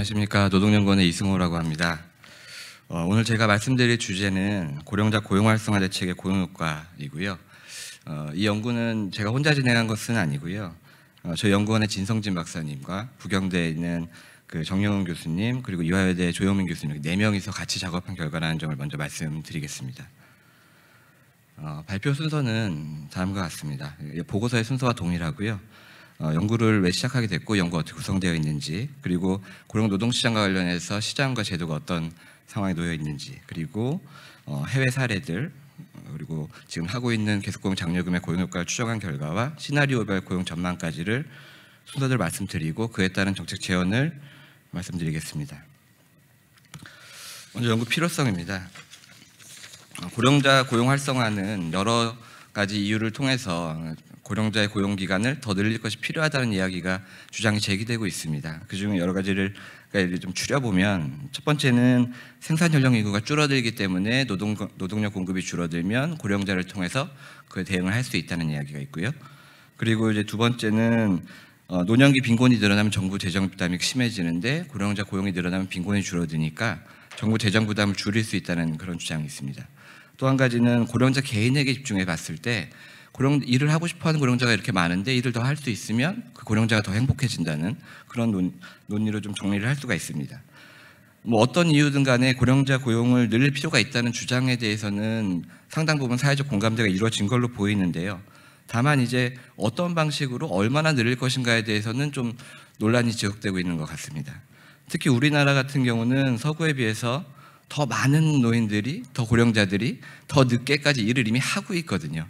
안녕하십니까. 노동연구원의 이승호라고 합니다. 오늘 제가 말씀드릴 주제는 고령자 고용활성화 대책의 고용효과이고요. 이 연구는 제가 혼자 진행한 것은 아니고요. 저희 연구원의 진성진 박사님과 부경대에 있는 정영훈 교수님 그리고 이화여대 조영민 교수님 4명이서 같이 작업한 결과라는 점을 먼저 말씀드리겠습니다. 발표 순서는 다음과 같습니다. 보고서의 순서와 동일하고요. 연구를 왜 시작하게 됐고 연구가 어떻게 구성되어 있는지, 그리고 고령 노동시장과 관련해서 시장과 제도가 어떤 상황에 놓여 있는지, 그리고 해외 사례들, 그리고 지금 하고 있는 계속고용 장려금의 고용효과를 추정한 결과와 시나리오별 고용 전망까지를 순서대로 말씀드리고 그에 따른 정책 제언을 말씀드리겠습니다. 먼저 연구 필요성입니다. 고령자 고용 활성화는 여러 가지 이유를 통해서 고령자의 고용 기간을 더 늘릴 것이 필요하다는 이야기가 주장이 제기되고 있습니다. 그 중에 여러 가지를 좀 추려보면, 첫 번째는 생산 연령 인구가 줄어들기 때문에 노동력 공급이 줄어들면 고령자를 통해서 그 대응을 할 수 있다는 이야기가 있고요. 그리고 이제 두 번째는 노년기 빈곤이 늘어나면 정부 재정 부담이 심해지는데 고령자 고용이 늘어나면 빈곤이 줄어드니까 정부 재정 부담을 줄일 수 있다는 그런 주장이 있습니다. 또 한 가지는 고령자 개인에게 집중해 봤을 때 일을 하고 싶어하는 고령자가 이렇게 많은데 일을 더 할 수 있으면 그 고령자가 더 행복해진다는 그런 논리로 좀 정리를 할 수가 있습니다. 어떤 이유든 간에 고령자 고용을 늘릴 필요가 있다는 주장에 대해서는 상당 부분 사회적 공감대가 이루어진 걸로 보이는데요. 다만 이제 어떤 방식으로 얼마나 늘릴 것인가에 대해서는 좀 논란이 지속되고 있는 것 같습니다. 특히 우리나라 같은 경우는 서구에 비해서 더 많은 노인들이, 더 고령자들이 더 늦게까지 일을 이미 하고 있거든요.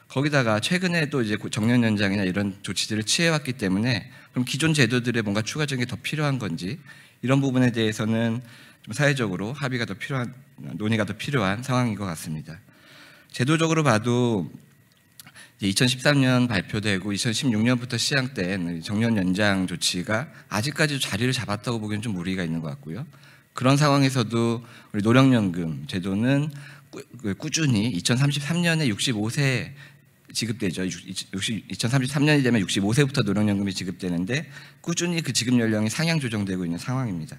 거기다가 최근에 또 이제 정년 연장이나 이런 조치들을 취해왔기 때문에 그럼 기존 제도들에 뭔가 추가적인 게 더 필요한 건지, 이런 부분에 대해서는 좀 사회적으로 합의가 더 필요한, 논의가 더 필요한 상황인 것 같습니다. 제도적으로 봐도 2013년 발표되고 2016년부터 시행된 정년 연장 조치가 아직까지 자리를 잡았다고 보기엔 좀 무리가 있는 것 같고요. 그런 상황에서도 우리 노령연금 제도는 꾸준히 2033년에 65세 지급되죠. 2033년이 되면 65세부터 노령연금이 지급되는데 꾸준히 그 지급 연령이 상향 조정되고 있는 상황입니다.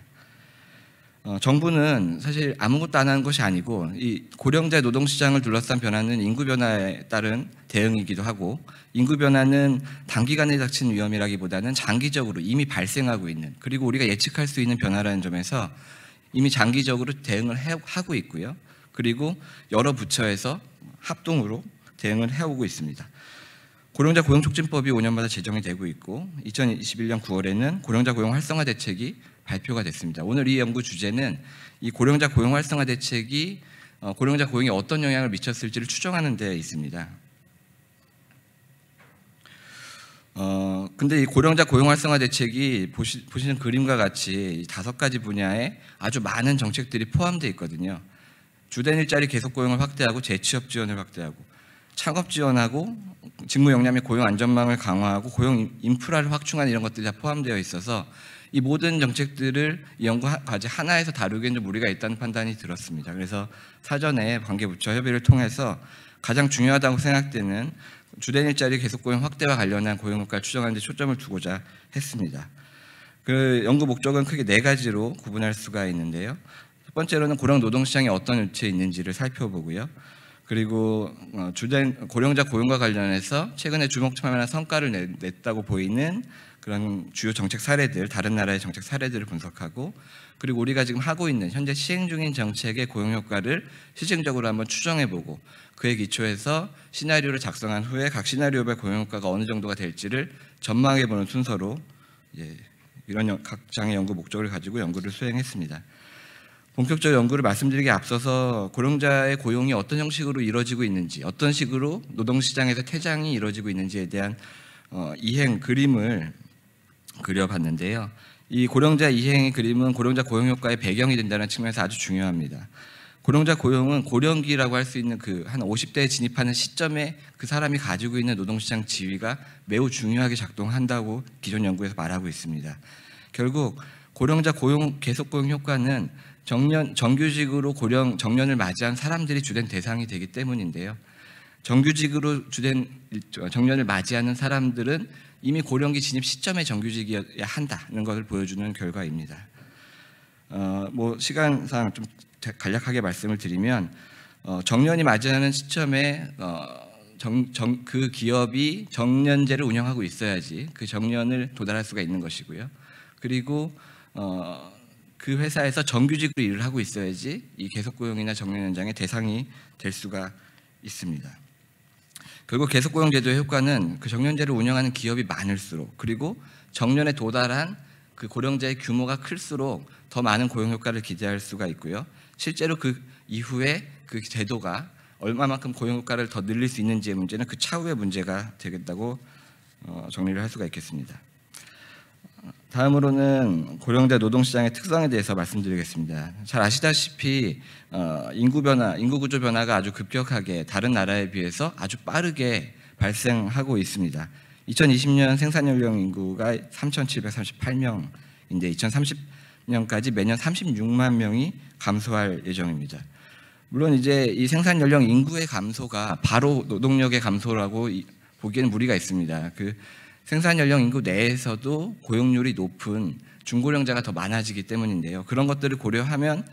정부는 사실 아무것도 안 하는 것이 아니고 이 고령자 노동시장을 둘러싼 변화는 인구 변화에 따른 대응이기도 하고, 인구 변화는 단기간에 닥친 위험이라기보다는 장기적으로 이미 발생하고 있는, 그리고 우리가 예측할 수 있는 변화라는 점에서 이미 장기적으로 대응을 하고 있고요. 그리고 여러 부처에서 합동으로 대응을 해오고 있습니다. 고령자 고용촉진법이 5년마다 제정이 되고 있고 2021년 9월에는 고령자 고용 활성화 대책이 발표가 됐습니다. 오늘 이 연구 주제는 이 고령자 고용 활성화 대책이 고령자 고용에 어떤 영향을 미쳤을지를 추정하는 데 있습니다. 근데 이 고령자 고용 활성화 대책이 보시는 그림과 같이 5가지 분야에 아주 많은 정책들이 포함되어 있거든요. 주된 일자리 계속 고용을 확대하고 재취업 지원을 확대하고 창업 지원하고 직무 역량 및 고용 안전망을 강화하고 고용 인프라를 확충하는 이런 것들이 다 포함되어 있어서 이 모든 정책들을 이 연구 과제 하나에서 다루기엔 좀 무리가 있다는 판단이 들었습니다. 그래서 사전에 관계부처 협의를 통해서 가장 중요하다고 생각되는 주된 일자리 계속 고용 확대와 관련한 고용 효과를 추정하는 데 초점을 두고자 했습니다. 그 연구 목적은 크게 4가지로 구분할 수가 있는데요. 첫 번째로는 고령 노동시장에 어떤 위치에 있는지를 살펴보고요. 그리고 주된 고령자 고용과 관련해서 최근에 주목할 만한 성과를 냈다고 보이는 그런 주요 정책 사례들, 다른 나라의 정책 사례들을 분석하고, 그리고 우리가 지금 하고 있는 현재 시행 중인 정책의 고용 효과를 시층적으로 한번 추정해보고 그에 기초해서 시나리오를 작성한 후에 각 시나리오별 고용 효과가 어느 정도가 될지를 전망해보는 순서로 이런 각 장의 연구 목적을 가지고 연구를 수행했습니다. 본격적 연구를 말씀드리기에 앞서서 고령자의 고용이 어떤 형식으로 이루어지고 있는지, 어떤 식으로 노동시장에서 퇴장이 이루어지고 있는지에 대한 이행 그림을 그려봤는데요. 이 고령자 이행의 그림은 고령자 고용 효과의 배경이 된다는 측면에서 아주 중요합니다. 고령자 고용은 고령기라고 할 수 있는 한 50대에 진입하는 시점에 그 사람이 가지고 있는 노동시장 지위가 매우 중요하게 작동한다고 기존 연구에서 말하고 있습니다. 결국 고령자 고용 계속 고용 효과는 정규직으로 정년을 맞이한 사람들이 주된 대상이 되기 때문인데요. 정규직으로 주된 정년을 맞이하는 사람들은 이미 고령기 진입 시점에 정규직이어야 한다는 것을 보여주는 결과입니다. 뭐 시간상 좀 간략하게 말씀을 드리면 정년이 맞이하는 시점에 그 기업이 정년제를 운영하고 있어야지 그 정년을 도달할 수가 있는 것이고요. 그리고 그 회사에서 정규직으로 일을 하고 있어야지 이 계속고용이나 정년 연장의 대상이 될 수가 있습니다. 결국 계속고용제도의 효과는 그 정년제를 운영하는 기업이 많을수록, 그리고 정년에 도달한 그 고령자의 규모가 클수록 더 많은 고용 효과를 기대할 수가 있고요. 실제로 그 이후에 그 제도가 얼마만큼 고용 효과를 더 늘릴 수 있는지의 문제는 그 차후의 문제가 되겠다고 정리를 할 수가 있겠습니다. 다음으로는 고령자 노동시장의 특성에 대해서 말씀드리겠습니다. 잘 아시다시피 인구 구조 변화가 아주 급격하게 다른 나라에 비해서 아주 빠르게 발생하고 있습니다. 2020년 생산 연령 인구가 3,738명인데 2030년까지 매년 36만 명이 감소할 예정입니다. 물론 이제 이 생산 연령 인구의 감소가 바로 노동력의 감소라고 보기에는 무리가 있습니다. 그 생산 연령 인구 내에서도 고용률이 높은 중고령자가 더 많아지기 때문인데요. 그런 것들을 고려하면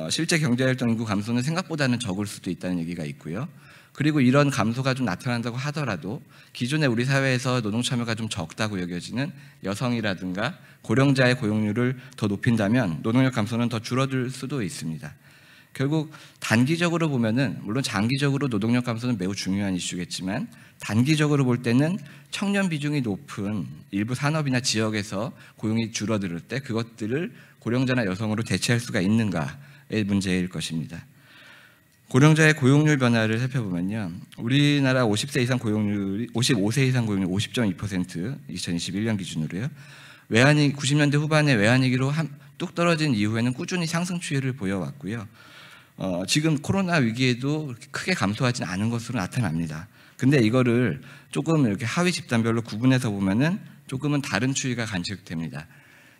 실제 경제활동 인구 감소는 생각보다는 적을 수도 있다는 얘기가 있고요. 그리고 이런 감소가 좀 나타난다고 하더라도 기존에 우리 사회에서 노동 참여가 좀 적다고 여겨지는 여성이라든가 고령자의 고용률을 더 높인다면 노동력 감소는 더 줄어들 수도 있습니다. 결국 단기적으로 보면은, 물론 장기적으로 노동력 감소는 매우 중요한 이슈겠지만 단기적으로 볼 때는 청년 비중이 높은 일부 산업이나 지역에서 고용이 줄어들 때 그것들을 고령자나 여성으로 대체할 수가 있는가의 문제일 것입니다. 고령자의 고용률 변화를 살펴보면요, 우리나라 50세 이상 고용률이 55세 이상 고용률 50.2% 2021년 기준으로요. 90년대 후반에 외환위기로 뚝 떨어진 이후에는 꾸준히 상승 추이를 보여왔고요. 지금 코로나 위기에도 크게 감소하지는 않은 것으로 나타납니다. 근데 이거를 조금 이렇게 하위 집단별로 구분해서 보면은 조금은 다른 추이가 관측됩니다.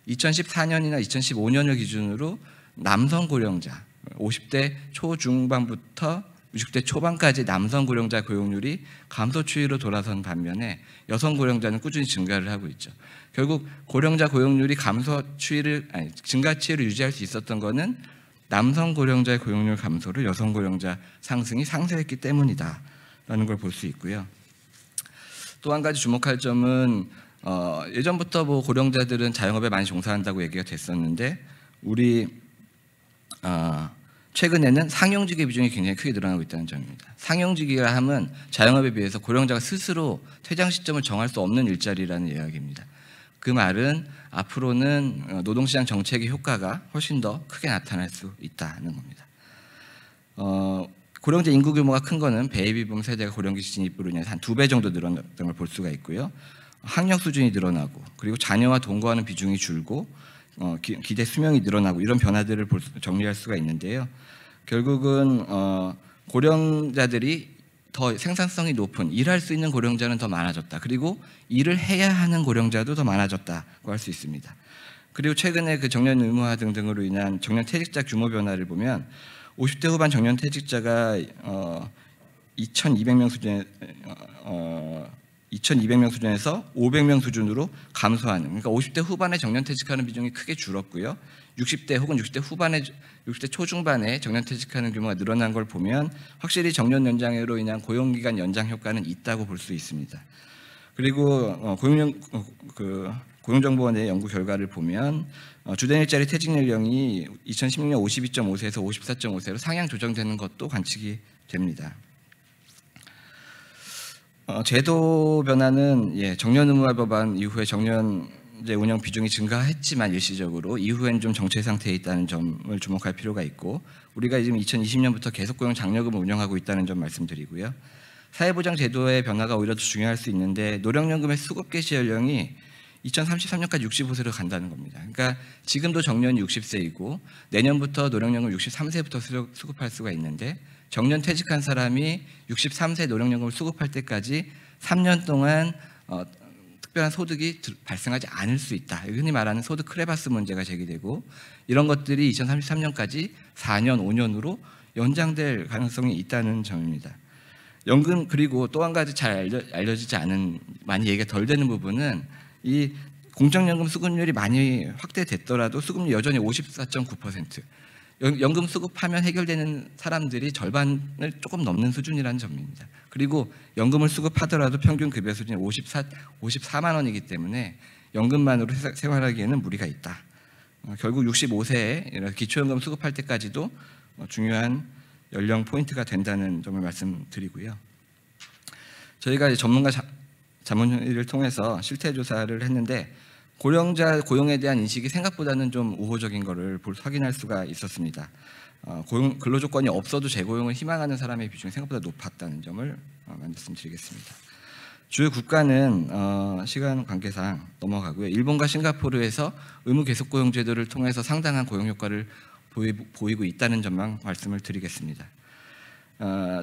2014년이나 2015년을 기준으로 남성 고령자 50대 초중반부터 60대 초반까지 남성 고령자 고용률이 감소 추이로 돌아선 반면에 여성 고령자는 꾸준히 증가를 하고 있죠. 결국 고령자 고용률이 증가 추이를 유지할 수 있었던 것은 남성 고령자의 고용률 감소를 여성 고령자 상승이 상쇄했기 때문이다라는 걸 볼 수 있고요. 또 한 가지 주목할 점은 예전부터 뭐 고령자들은 자영업에 많이 종사한다고 얘기가 됐었는데 우리 최근에는 상용직의 비중이 굉장히 크게 늘어나고 있다는 점입니다. 상용직이라 하면 자영업에 비해서 고령자가 스스로 퇴장 시점을 정할 수 없는 일자리라는 이야기입니다. 그 말은 앞으로는 노동시장 정책의 효과가 훨씬 더 크게 나타날 수 있다는 겁니다. 고령자 인구 규모가 큰 거는 베이비붐 세대가 고령기 진입으로 인해서 한 2배 정도 늘어났던 걸 볼 수가 있고요. 학력 수준이 늘어나고 그리고 자녀와 동거하는 비중이 줄고 기대 수명이 늘어나고 이런 변화들을 정리할 수가 있는데요. 결국은 고령자들이 더 생산성이 높은 일할 수 있는 고령자는 더 많아졌다. 그리고 일을 해야 하는 고령자도 더 많아졌다고 할 수 있습니다. 그리고 최근에 그 정년 의무화 등등으로 인한 정년 퇴직자 규모 변화를 보면 50대 후반 정년 퇴직자가 2,200명 수준에서 500명 수준으로 감소하는, 그러니까 50대 후반에 정년 퇴직하는 비중이 크게 줄었고요. 60대 혹은 60대 초중반에 정년 퇴직하는 규모가 늘어난 걸 보면 확실히 정년 연장으로 인한 고용기간 연장 효과는 있다고 볼 수 있습니다. 그리고 고용정보원의 연구 결과를 보면 주된 일자리 퇴직 연령이 2016년 52.5세에서 54.5세로 상향 조정되는 것도 관측이 됩니다. 제도 변화는 정년 의무화 법안 이후에 정년제 운영 비중이 증가했지만 일시적으로 이후엔 좀 정체 상태에 있다는 점을 주목할 필요가 있고, 우리가 지금 2020년부터 계속고용 장려금을 운영하고 있다는 점 말씀드리고요. 사회보장 제도의 변화가 오히려 더 중요할 수 있는데 노령연금의 수급 개시 연령이 2033년까지 65세로 간다는 겁니다. 그러니까 지금도 정년이 60세이고 내년부터 노령연금 63세부터 수급할 수가 있는데 정년 퇴직한 사람이 63세 노령연금을 수급할 때까지 3년 동안 특별한 소득이 발생하지 않을 수 있다. 흔히 말하는 소득 크레바스 문제가 제기되고 이런 것들이 2033년까지 4년, 5년으로 연장될 가능성이 있다는 점입니다. 연금, 그리고 또 한 가지 잘 알려지지 않은, 많이 얘기가 덜 되는 부분은 이 공적연금 수급률이 많이 확대됐더라도 수급률 여전히 54.9%. 연금 수급하면 해결되는 사람들이 절반을 조금 넘는 수준이라는 점입니다. 그리고 연금을 수급하더라도 평균 급여 수준이 54만 원이기 때문에 연금만으로 생활하기에는 무리가 있다. 결국 65세에 기초연금 수급할 때까지도 중요한 연령 포인트가 된다는 점을 말씀드리고요. 저희가 전문가 자문회의를 통해서 실태 조사를 했는데 고령자 고용에 대한 인식이 생각보다는 좀 우호적인 것을 확인할 수가 있었습니다. 고용 근로 조건이 없어도 재고용을 희망하는 사람의 비중이 생각보다 높았다는 점을 말씀드리겠습니다. 주요 국가는 시간 관계상 넘어가고요. 일본과 싱가포르에서 의무 계속 고용 제도를 통해서 상당한 고용 효과를 보이고 있다는 점만 말씀을 드리겠습니다.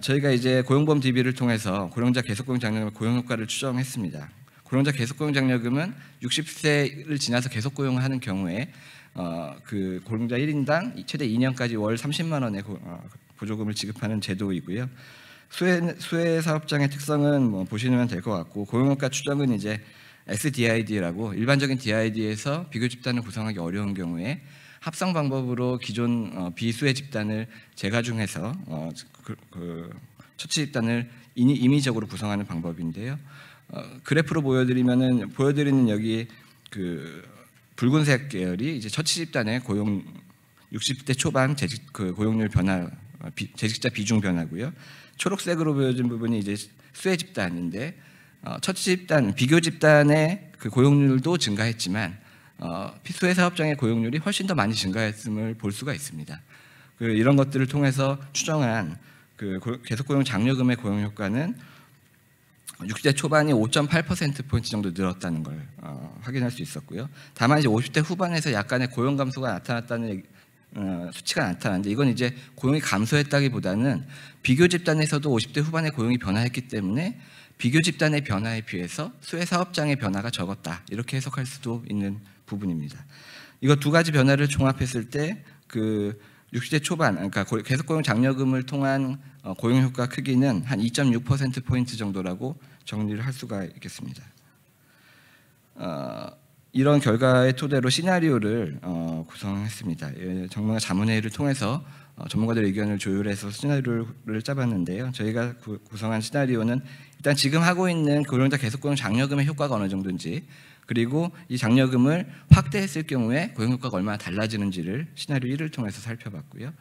저희가 이제 고용보험 DB를 통해서 고령자 계속 고용 장려금의 고용 효과를 추정했습니다. 고령자 계속 고용 장려금은 60세를 지나서 계속 고용을 하는 경우에 그 고령자 1인당 최대 2년까지 월 30만 원의 보조금을 지급하는 제도이고요. 수혜 사업장의 특성은 뭐 보시면 될 것 같고, 고용 효과 추정은 이제 SDID라고 일반적인 DID에서 비교 집단을 구성하기 어려운 경우에 합성 방법으로 기존 비수혜 집단을 재가중해서 처치 집단을 임의적으로 구성하는 방법인데요. 그래프로 보여드리는 여기 그 붉은색 계열이 이제 처치 집단의 고용 60대 초반 고용률 변화, 재직자 비중 변화고요. 초록색으로 보여진 부분이 이제 수혜 집단인데 처치 집단, 비교 집단의 그 고용률도 증가했지만 수혜 사업장의 고용률이 훨씬 더 많이 증가했음을 볼 수가 있습니다. 이런 것들을 통해서 추정한 그 계속 고용 장려금의 고용 효과는 60대 초반이 5.8%포인트 정도 늘었다는 걸 확인할 수 있었고요. 다만 이제 50대 후반에서 약간의 고용 감소가 나타났다는 수치가 나타났는데, 이건 이제 고용이 감소했다기보다는 비교 집단에서도 50대 후반에 고용이 변화했기 때문에 비교 집단의 변화에 비해서 수혜 사업장의 변화가 적었다, 이렇게 해석할 수도 있는 부분입니다. 이거 두 가지 변화를 종합했을 때 그 60대 초반, 그러니까 계속 고용 장려금을 통한 고용 효과 크기는 한 2.6%포인트 정도라고 정리를 할 수가 있겠습니다. 이런 결과의 토대로 시나리오를 구성했습니다. 전문가 자문회의를 통해서 전문가들의 의견을 조율해서 시나리오를 짜봤는데요. 저희가 구성한 시나리오는 일단 지금 하고 있는 고령자 계속고용 장려금의 효과가 어느 정도인지, 그리고 이 장려금을 확대했을 경우에 고용 효과가 얼마나 달라지는지를 시나리오 1을 통해서 살펴봤고요.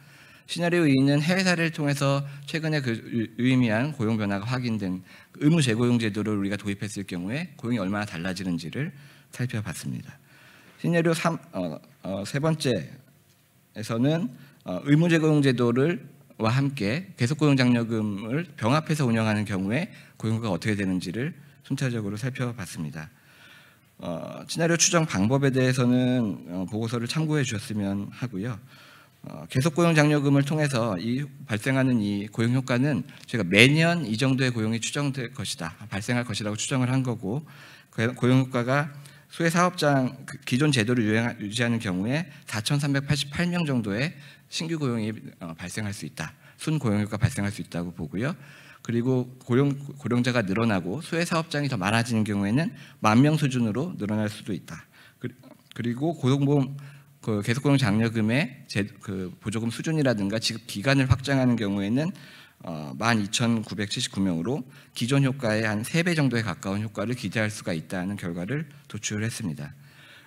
시나리오 2는 해외 사례를 통해서 최근에 그 유의미한 고용 변화가 확인된 의무 재고용 제도를 우리가 도입했을 경우에 고용이 얼마나 달라지는지를 살펴봤습니다. 시나리오 3, 세 번째에서는 의무 재고용 제도와 함께 계속 고용 장려금을 병합해서 운영하는 경우에 고용 효과가 어떻게 되는지를 순차적으로 살펴봤습니다. 시나리오 추정 방법에 대해서는 보고서를 참고해 주셨으면 하고요. 계속 고용 장려금을 통해서 발생하는 이 고용 효과는 저희가 매년 이 정도의 고용이 추정될 것이다, 발생할 것이라고 추정을 한 거고, 고용 효과가 수혜 사업장 기존 제도를 유지하는 경우에 4,388명 정도의 신규 고용이 발생할 수 있다, 순 고용 효과 발생할 수 있다고 보고요. 그리고 고령자가 늘어나고 수혜 사업장이 더 많아지는 경우에는 10,000명 수준으로 늘어날 수도 있다. 그리고 고용보험 계속고용 장려금의 보조금 수준이라든가 지급 기간을 확장하는 경우에는 12,979명으로 기존 효과의 한 3배 정도에 가까운 효과를 기대할 수가 있다는 결과를 도출했습니다.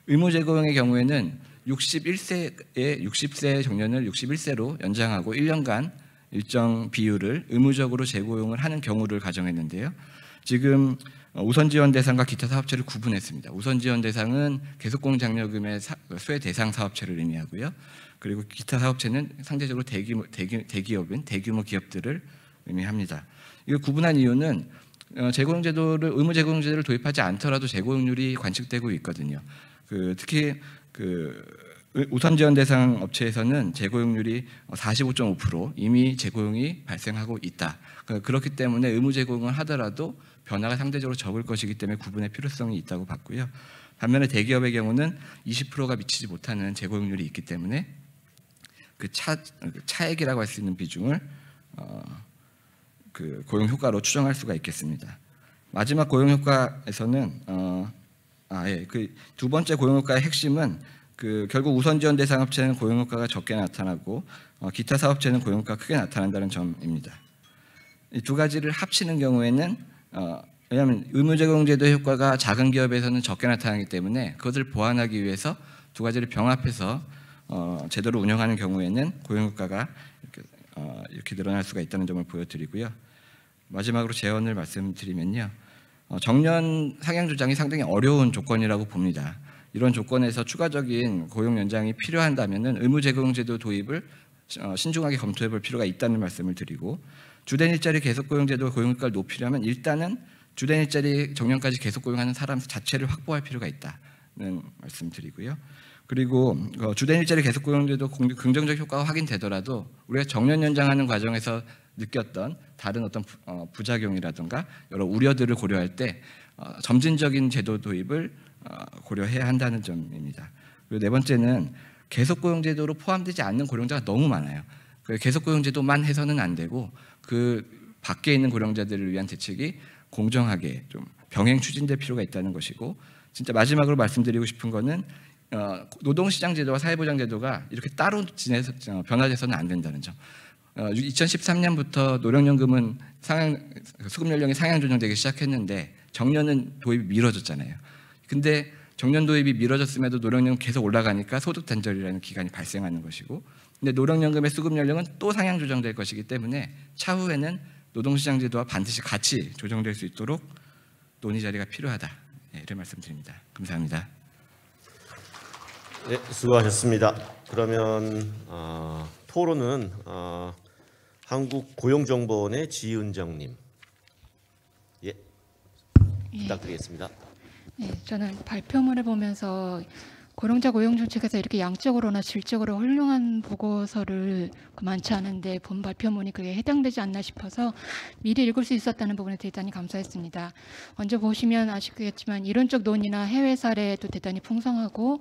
의무 재고용의 경우에는 60세 정년을 61세로 연장하고 1년간 일정 비율을 의무적으로 재고용을 하는 경우를 가정했는데요. 지금 우선 지원 대상과 기타 사업체를 구분했습니다. 우선 지원 대상은 계속고용 장려금의 수혜 대상 사업체를 의미하고요. 그리고 기타 사업체는 상대적으로 대기업인 대규모 기업들을 의미합니다. 이걸 구분한 이유는 의무 재고용 제도를 도입하지 않더라도 재고용률이 관측되고 있거든요. 특히 우선 지원 대상 업체에서는 재고용률이 45.5% 이미 재고용이 발생하고 있다. 그렇기 때문에 의무 재고용을 하더라도 변화가 상대적으로 적을 것이기 때문에 구분의 필요성이 있다고 봤고요. 반면에 대기업의 경우는 20%가 미치지 못하는 재고용률이 있기 때문에 그 차액이라고 할 수 있는 비중을 고용 효과로 추정할 수가 있겠습니다. 마지막 고용 효과에서는 그 두 번째 고용효과의 핵심은 결국 우선 지원 대상 업체는 고용효과가 적게 나타나고 기타 사업체는 고용효과가 크게 나타난다는 점입니다. 이 두 가지를 합치는 경우에는 왜냐하면 의무제공제도 효과가 작은 기업에서는 적게 나타나기 때문에 그것을 보완하기 위해서 두 가지를 병합해서 제대로 운영하는 경우에는 고용효과가 이렇게 늘어날 수가 있다는 점을 보여드리고요. 마지막으로 제언을 말씀드리면요. 정년 상향 조정이 상당히 어려운 조건이라고 봅니다. 이런 조건에서 추가적인 고용 연장이 필요한다면 의무제공제도 도입을 신중하게 검토해 볼 필요가 있다는 말씀을 드리고, 주된 일자리 계속 고용제도 고용효과를 높이려면 일단은 주된 일자리 정년까지 계속 고용하는 사람 자체를 확보할 필요가 있다는 말씀드리고요. 그리고 주된 일자리 계속 고용제도 긍정적 효과가 확인되더라도 우리가 정년 연장하는 과정에서 느꼈던 다른 어떤 부작용이라든가 여러 우려들을 고려할 때 점진적인 제도 도입을 고려해야 한다는 점입니다. 그리고 네 번째는 계속 고용제도로 포함되지 않는 고용자가 너무 많아요. 계속 고용제도만 해서는 안 되고 그 밖에 있는 고용자들을 위한 대책이 공정하게 좀 병행 추진될 필요가 있다는 것이고, 진짜 마지막으로 말씀드리고 싶은 거는 노동시장 제도와 사회보장 제도가 이렇게 따로 변화돼서는 안 된다는 점. 2013년부터 노령연금은 수급 연령이 상향 조정되기 시작했는데 정년은 도입이 미뤄졌잖아요. 근데 정년 도입이 미뤄졌음에도 노령연금 계속 올라가니까 소득 단절이라는 기간이 발생하는 것이고, 근데 노령연금의 수급 연령은 또 상향 조정될 것이기 때문에 차후에는 노동시장 제도와 반드시 같이 조정될 수 있도록 논의 자리가 필요하다. 이런 말씀드립니다. 감사합니다. 네, 수고하셨습니다. 그러면 토론은 한국고용정보원의 지은정님, 부탁드리겠습니다. 네, 저는 발표문을 보면서 고령자 고용 정책에서 이렇게 양적으로나 질적으로 훌륭한 보고서를 많지 않은데 본 발표문이 그게 해당되지 않나 싶어서 미리 읽을 수 있었다는 부분에 대단히 감사했습니다. 먼저 보시면 아시겠지만 이론적 논의나 해외 사례도 대단히 풍성하고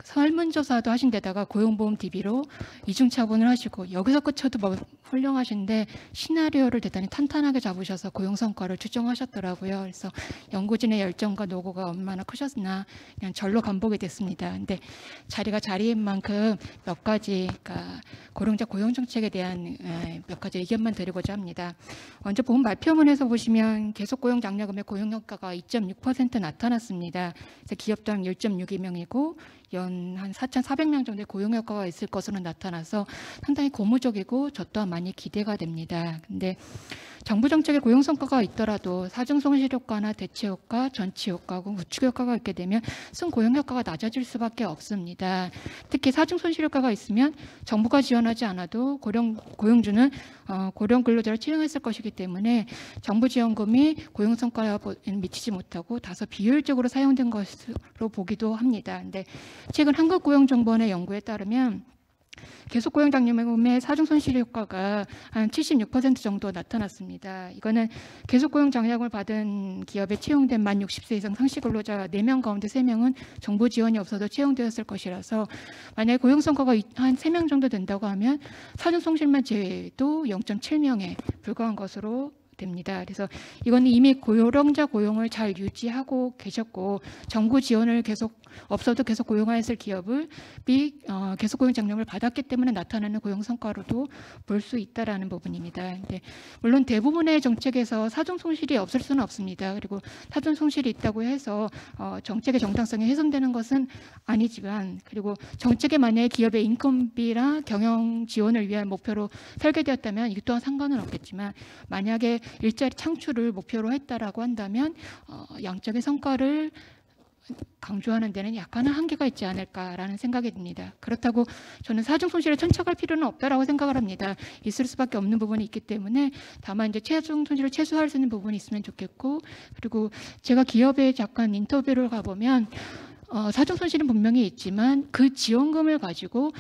설문조사도 하신 데다가 고용보험 DB로 이중차분을 하시고 여기서 끝쳐도 뭐 훌륭하신데 시나리오를 대단히 탄탄하게 잡으셔서 고용성과를 추정하셨더라고요. 그래서 연구진의 열정과 노고가 얼마나 크셨나 그냥 절로 감복이 됐습니다. 근데 자리가 자리인 만큼 몇 가지 그러니까 고령자 고용정책에 대한 몇 가지 의견만 드리고자 합니다. 먼저 본 발표문에서 보시면 계속고용 장려금의 고용효과가 2.6% 나타났습니다. 그래서 기업당 1.62명이고 연 한 4,400명 정도의 고용효과가 있을 것으로 나타나서 상당히 고무적이고 저 또한 많이 기대가 됩니다. 근데 정부 정책에 고용 성과가 있더라도 사중 손실 효과나 대체 효과, 전치 효과고 우측 효과가 있게 되면 순고용 효과가 낮아질 수밖에 없습니다. 특히 사중 손실 효과가 있으면 정부가 지원하지 않아도 고용주는 고령 근로자를 채용했을 것이기 때문에 정부 지원금이 고용 성과에 미치지 못하고 다소 비효율적으로 사용된 것으로 보기도 합니다. 근데 최근 한국고용정보원의 연구에 따르면 계속고용 장려금의 사중 손실 효과가 한 76% 정도 나타났습니다. 이거는 계속고용 장려금을 받은 기업에 채용된 만 60세 이상 상시 근로자 4명 가운데 3명은 정부 지원이 없어도 채용되었을 것이라서 만약에 고용 성과가 한 3명 정도 된다고 하면 사중 손실만 제외도 0.7명에 불과한 것으로 됩니다. 그래서 이건 이미 고령자 고용을 잘 유지하고 계셨고 정부 지원을 계속 없어도 계속 고용하였을 기업을 계속 고용 장려금을 받았기 때문에 나타나는 고용 성과로도 볼 수 있다라는 부분입니다. 근데 물론 대부분의 정책에서 사중 손실이 없을 수는 없습니다. 그리고 사중 손실이 있다고 해서 정책의 정당성이 훼손되는 것은 아니지만 그리고 정책에 만약에 기업의 인건비나 경영 지원을 위한 목표로 설계되었다면 이 또한 상관은 없겠지만 만약에 일자리 창출을 목표로 했다라고 한다면 양적의 성과를 강조하는 데는 약간은 한계가 있지 않을까라는 생각이 듭니다. 그렇다고 저는 사중 손실에 천착할 필요는 없다라고 생각을 합니다. 있을 수밖에 없는 부분이 있기 때문에 다만 이제 사중 손실을 최소화할 수 있는 부분이 있으면 좋겠고 그리고 제가 기업에 잠깐 인터뷰를 가보면 사중 손실은 분명히 있지만 그 지원금을 가지고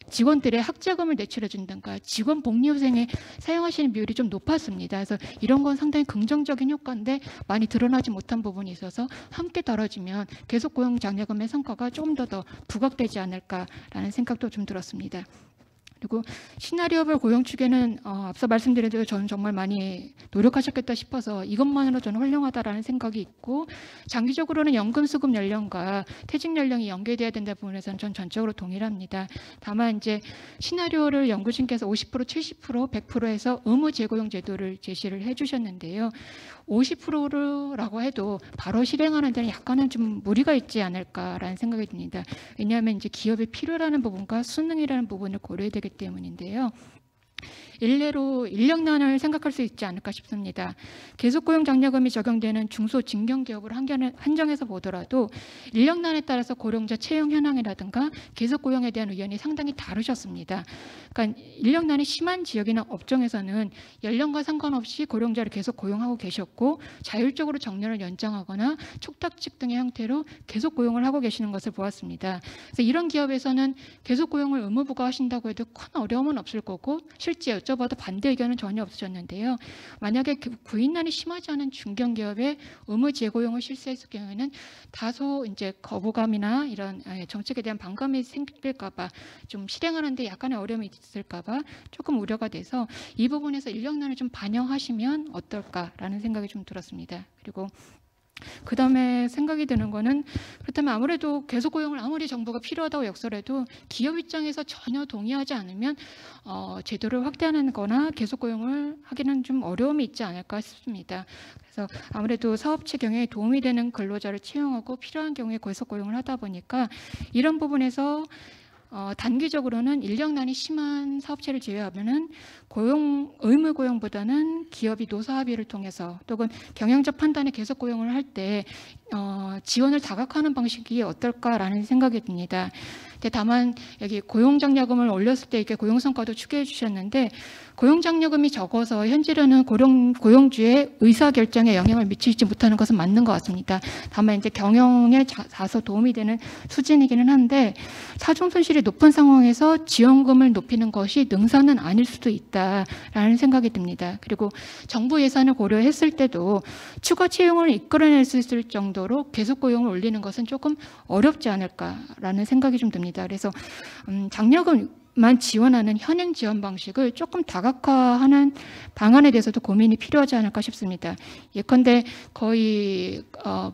직원들의 학자금을 내출해 준다든가 직원 복리후생에 사용하시는 비율이 좀 높았습니다. 그래서 이런 건 상당히 긍정적인 효과인데 많이 드러나지 못한 부분이 있어서 함께 다뤄지면 계속 고용 장려금의 성과가 조금 더 부각되지 않을까라는 생각도 좀 들었습니다. 그리고 시나리오별 고용 추계는 앞서 말씀드린 대로 저는 정말 많이 노력하셨겠다 싶어서 이것만으로 저는 훌륭하다라는 생각이 있고, 장기적으로는 연금 수급 연령과 퇴직 연령이 연계돼야 된다 부분에서는 전 전적으로 동일합니다. 다만 이제 시나리오를 연구진께서 50%, 70%, 100%에서 의무 재고용 제도를 제시를 해주셨는데요. 50%라고 해도 바로 실행하는 데는 약간은 좀 무리가 있지 않을까라는 생각이 듭니다. 왜냐하면 이제 기업의 필요라는 부분과 수능이라는 부분을 고려해야 되기 때문인데요. 일례로 인력난을 생각할 수 있지 않을까 싶습니다. 계속고용 장려금이 적용되는 중소진경기업을 한정해서 보더라도 인력난에 따라서 고령자 채용 현황이라든가 계속고용에 대한 의견이 상당히 다르셨습니다. 그러니까 인력난이 심한 지역이나 업종에서는 연령과 상관없이 고령자를 계속 고용하고 계셨고, 자율적으로 정년을 연장하거나 촉탁직 등의 형태로 계속 고용을 하고 계시는 것을 보았습니다. 그래서 이런 기업에서는 계속 고용을 의무부가 하신다고 해도 큰 어려움은 없을 거고, 실제 여쭤봐도 반대 의견은 전혀 없으셨는데요. 만약에 구인난이 심하지 않은 중견기업에 의무 재고용을 실시했을 경우에는 다소 이제 거부감이나 이런 정책에 대한 반감이 생길까봐, 좀 실행하는데 약간의 어려움이 있을까봐 조금 우려가 돼서 이 부분에서 인력난을 좀 반영하시면 어떨까라는 생각이 좀 들었습니다. 그리고 그 다음에 생각이 드는 거는, 그렇다면 아무래도 계속 고용을 아무리 정부가 필요하다고 역설해도 기업 입장에서 전혀 동의하지 않으면 제도를 확대하는 거나 계속 고용을 하기는 좀 어려움이 있지 않을까 싶습니다. 그래서 아무래도 사업체 경영에 도움이 되는 근로자를 채용하고 필요한 경우에 계속 고용을 하다 보니까 이런 부분에서 단기적으로는 인력난이 심한 사업체를 제외하면은 의무 고용보다는 기업이 노사 합의를 통해서 또는 경영적 판단에 계속 고용을 할 때 지원을 다각화하는 방식이 어떨까라는 생각이 듭니다. 근데 다만 여기 고용장려금을 올렸을 때 이렇게 고용성과도 추계해 주셨는데, 고용장려금이 적어서 현재로는 고용주의 의사결정에 영향을 미치지 못하는 것은 맞는 것 같습니다. 다만 이제 경영에 다소 도움이 되는 수준이기는 한데, 사종 손실이 높은 상황에서 지원금을 높이는 것이 능사는 아닐 수도 있다라는 생각이 듭니다. 그리고 정부 예산을 고려했을 때도 추가 채용을 이끌어낼 수 있을 정도로 계속 고용을 올리는 것은 조금 어렵지 않을까라는 생각이 좀 듭니다. 그래서 장려금만 지원하는 현행 지원 방식을 조금 다각화하는 방안에 대해서도 고민이 필요하지 않을까 싶습니다. 예컨대 거의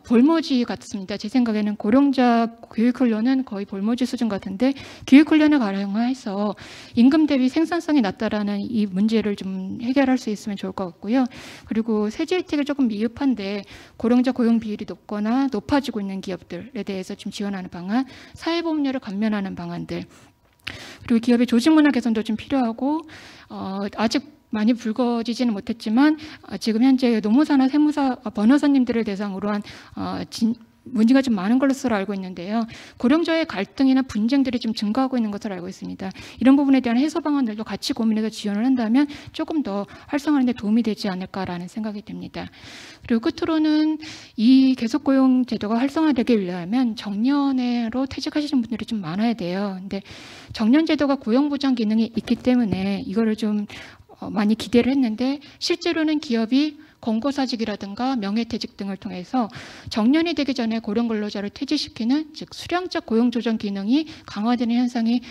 볼모지 같습니다. 제 생각에는 고령자 교육훈련은 거의 볼모지 수준 같은데, 교육훈련을 가령해서 임금 대비 생산성이 낮다라는 이 문제를 좀 해결할 수 있으면 좋을 것 같고요. 그리고 세제 혜택이 조금 미흡한데 고령자 고용 비율이 높거나 높아지고 있는 기업들에 대해서 좀 지원하는 방안, 사회보험료를 감면하는 방안들, 그리고 기업의 조직 문화 개선도 좀 필요하고, 아직 많이 불거지지는 못했지만 지금 현재 노무사나 세무사 변호사님들을 대상으로 한 문제가 좀 많은 걸로 알고 있는데요. 고령자의 갈등이나 분쟁들이 좀 증가하고 있는 것으로 알고 있습니다. 이런 부분에 대한 해소 방안들도 같이 고민해서 지원을 한다면 조금 더 활성화하는 데 도움이 되지 않을까라는 생각이 듭니다. 그리고 끝으로는 이 계속고용 제도가 활성화되기 위하면 정년으로 퇴직하시는 분들이 좀 많아야 돼요. 근데 정년 제도가 고용보장 기능이 있기 때문에 이거를 좀 많이 기대를 했는데, 실제로는 기업이 권고사직이라든가 명예퇴직 등을 통해서 정년이 되기 전에 고령 근로자를 퇴직시키는, 즉 수량적 고용조정 기능이 강화되는 현상이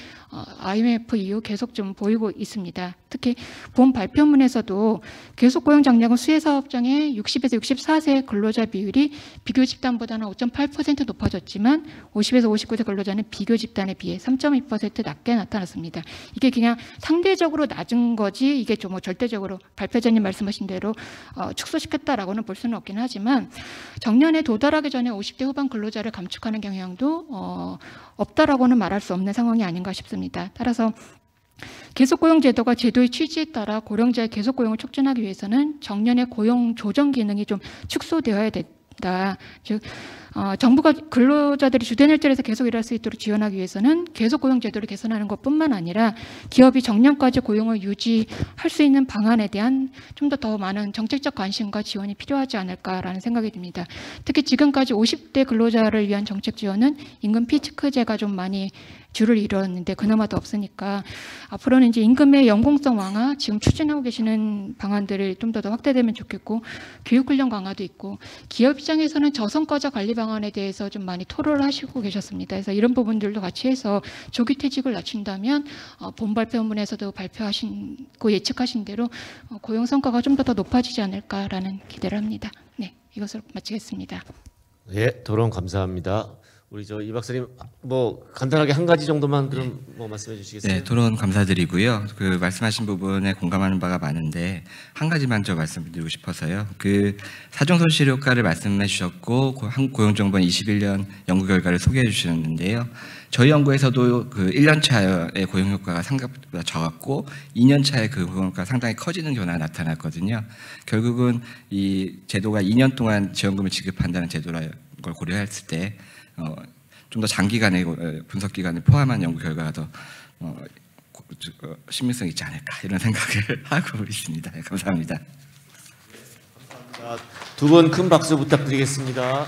IMF 이후 계속 좀 보이고 있습니다. 특히 본 발표문에서도 계속고용장려금 수혜사업장의 60에서 64세 근로자 비율이 비교 집단보다는 5.8% 높아졌지만 50에서 59세 근로자는 비교 집단에 비해 3.2% 낮게 나타났습니다. 이게 그냥 상대적으로 낮은 거지, 이게 좀 절대적으로 발표자님 말씀하신 대로 축소시켰다라고는 볼 수는 없긴 하지만, 정년에 도달하기 전에 50대 후반 근로자를 감축하는 경향도 없다라고는 말할 수 없는 상황이 아닌가 싶습니다. 따라서 계속고용 제도가 제도의 취지에 따라 고령자의 계속고용을 촉진하기 위해서는 정년의 고용 조정 기능이 좀 축소되어야 된다. 즉 정부가 근로자들이 주된 일자리에서 계속 일할 수 있도록 지원하기 위해서는 계속고용 제도를 개선하는 것뿐만 아니라 기업이 정년까지 고용을 유지할 수 있는 방안에 대한 좀 더 많은 정책적 관심과 지원이 필요하지 않을까라는 생각이 듭니다. 특히 지금까지 50대 근로자를 위한 정책 지원은 임금 피치크제가 좀 많이 줄을 이뤘는데 그나마도 없으니까 앞으로는 이제 임금의 연공성 완화, 지금 추진하고 계시는 방안들을 좀 더 확대되면 좋겠고, 교육 훈련 강화도 있고, 기업 입장에서는 저성과자 관리 방안에 대해서 좀 많이 토론을 하시고 계셨습니다. 그래서 이런 부분들도 같이 해서 조기 퇴직을 낮춘다면 본 발표문에서도 발표하시고 예측하신 대로 고용 성과가 좀 더 높아지지 않을까라는 기대를 합니다. 네, 이것으로 마치겠습니다. 예, 토론 감사합니다. 우리 이 박사님 뭐 간단하게 한 가지 정도만 그럼 뭐 말씀해 주시겠어요? 네, 토론 감사드리고요. 그 말씀하신 부분에 공감하는 바가 많은데 한 가지만 저 말씀드리고 싶어서요. 그 사정손실 효과를 말씀해 주셨고 한국고용정보원 21년 연구 결과를 소개해 주셨는데요. 저희 연구에서도 그 1년 차의 고용 효과가 생각보다 적었고 2년 차의 그 고용 효과가 상당히 커지는 변화가 나타났거든요. 결국은 이 제도가 2년 동안 지원금을 지급한다는 제도라는 걸 고려했을 때 좀 더 장기간의 분석 기간을 포함한 연구 결과가 더 신빙성이 있지 않을까 이런 생각을 하고 있습니다. 감사합니다. 두 분 큰 박수 부탁드리겠습니다.